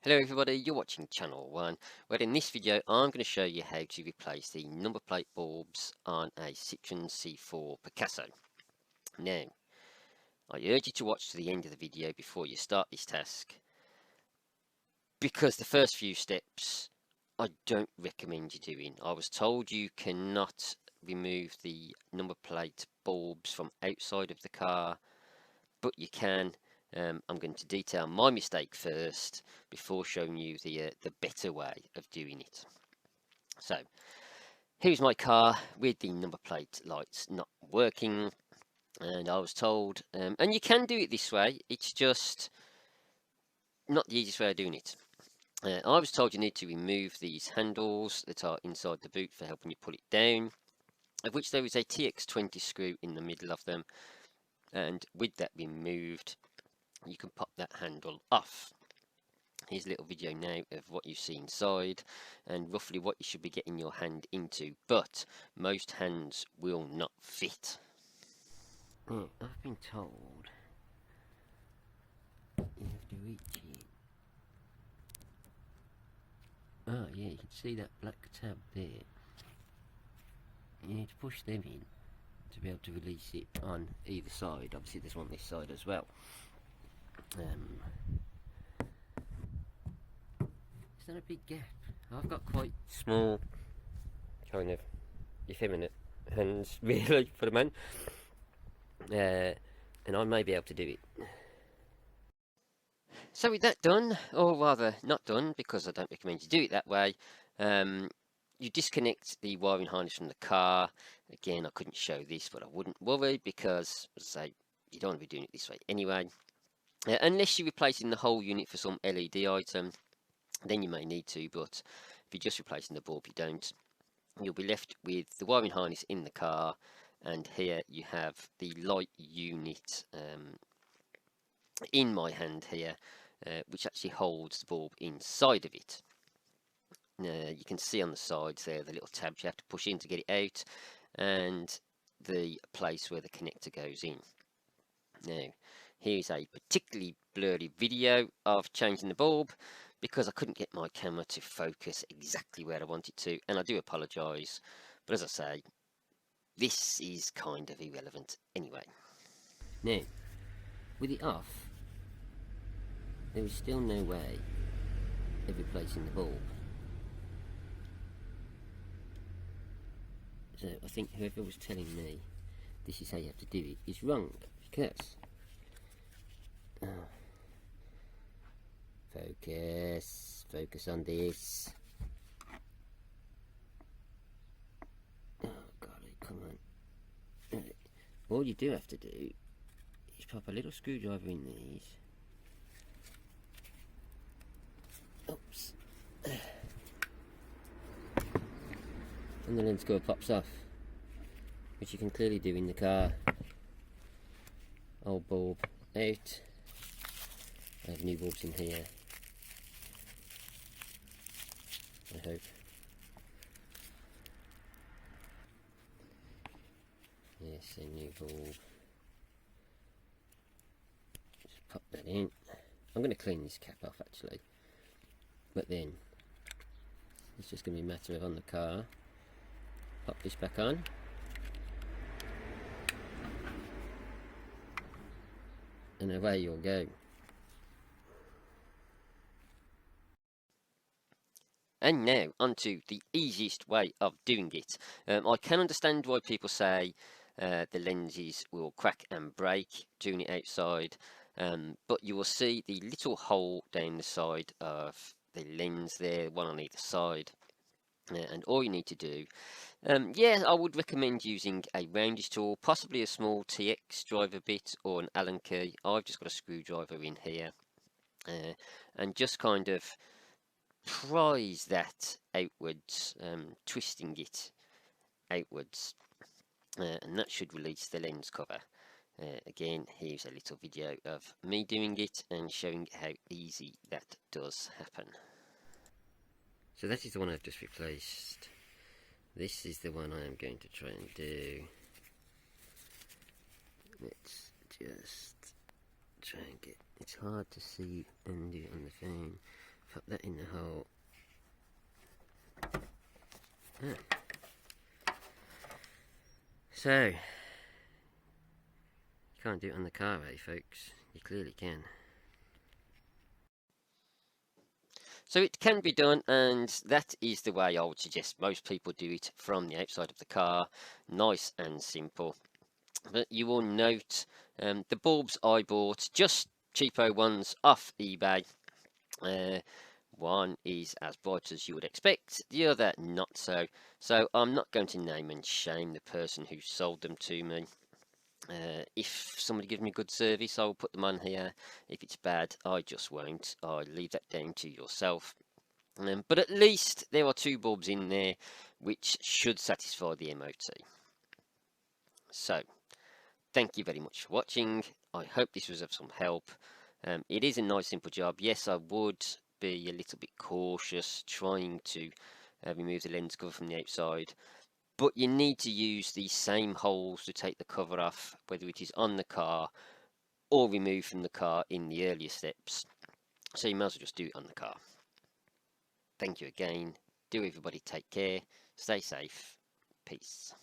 Hello everybody, you're watching Channel 1, where in this video I'm going to show you how to replace the number plate bulbs on a Citroen C4 Picasso. Now, I urge you to watch to the end of the video before you start this task, because the first few steps I don't recommend you doing. I was told you cannot remove the number plate bulbs from outside of the car, but you can. I'm going to detail my mistake first before showing you the better way of doing it. So here's my car with the number plate lights not working, and I was told, and you can do it this way, it's just not the easiest way of doing it. I was told you need to remove these handles that are inside the boot for helping you pull it down, of which there is a TX20 screw in the middle of them, and with that removed you can pop that handle off. Here's a little video now of what you see inside and roughly what you should be getting your hand into, but most hands will not fit. I've been told you have to reach it. Oh yeah, you can see that black tab there. You need to push them in to be able to release it on either side. Obviously there's one this side as well. Is that a big gap? I've got quite small, kind of effeminate hands, really, for a man, and I may be able to do it. So with that done, or rather not done, because I don't recommend you do it that way, you disconnect the wiring harness from the car. Again, I couldn't show this, but I wouldn't worry, because, as I say, you don't want to be doing it this way anyway. Unless you're replacing the whole unit for some LED item, then you may need to, but if you're just replacing the bulb, you don't. You'll be left with the wiring harness in the car, and here you have the light unit in my hand here, which actually holds the bulb inside of it. You can see on the sides there the little tabs you have to push in to get it out, and the place where the connector goes in. Now, here's a particularly blurry video of changing the bulb, because I couldn't get my camera to focus exactly where I want it to, and I do apologise, but as I say, this is kind of irrelevant anyway. Now, with it off, there is still no way of replacing the bulb. So I think whoever was telling me this is how you have to do it is wrong, because focus on this. Oh golly, come on. All you do have to do is pop a little screwdriver in these. Oops. And the lens cover pops off, which you can clearly do in the car. Old bulb out. I have new bulbs in here, I hope. Yes, a new bulb. Just pop that in. I'm going to clean this cap off actually, but then it's just going to be a matter of on the car, pop this back on. And away you'll go. And now, onto the easiest way of doing it. I can understand why people say the lenses will crack and break doing it outside, but you will see the little hole down the side of the lens there, one on either side. And all you need to do, yeah, I would recommend using a roundage tool, possibly a small TX driver bit or an Allen key. I've just got a screwdriver in here, and just kind of prise that outwards, twisting it outwards, and that should release the lens cover. Again, here's a little video of me doing it and showing how easy that does happen. So that is the one I've just replaced. This is the one I am going to try and do. Let's just try and get, it's hard to see and do it on the phone. Pop put that in the hole. So, you can't do it on the car, eh, folks? You clearly can. So it can be done, and that is the way I would suggest most people do it from the outside of the car. Nice and simple. But you will note the bulbs I bought, just cheapo ones off eBay. One is as bright as you would expect, the other not so. So I'm not going to name and shame the person who sold them to me. If somebody gives me good service, I'll put them on here. If it's bad, I just won't. I leave that down to yourself. But at least there are 2 bulbs in there, which should satisfy the MOT. So, thank you very much for watching. I hope this was of some help. It is a nice simple job. Yes, I would be a little bit cautious trying to remove the lens cover from the outside, but you need to use the same holes to take the cover off, whether it is on the car or removed from the car in the earlier steps. So you might as well just do it on the car. Thank you again. Do everybody take care. Stay safe. Peace.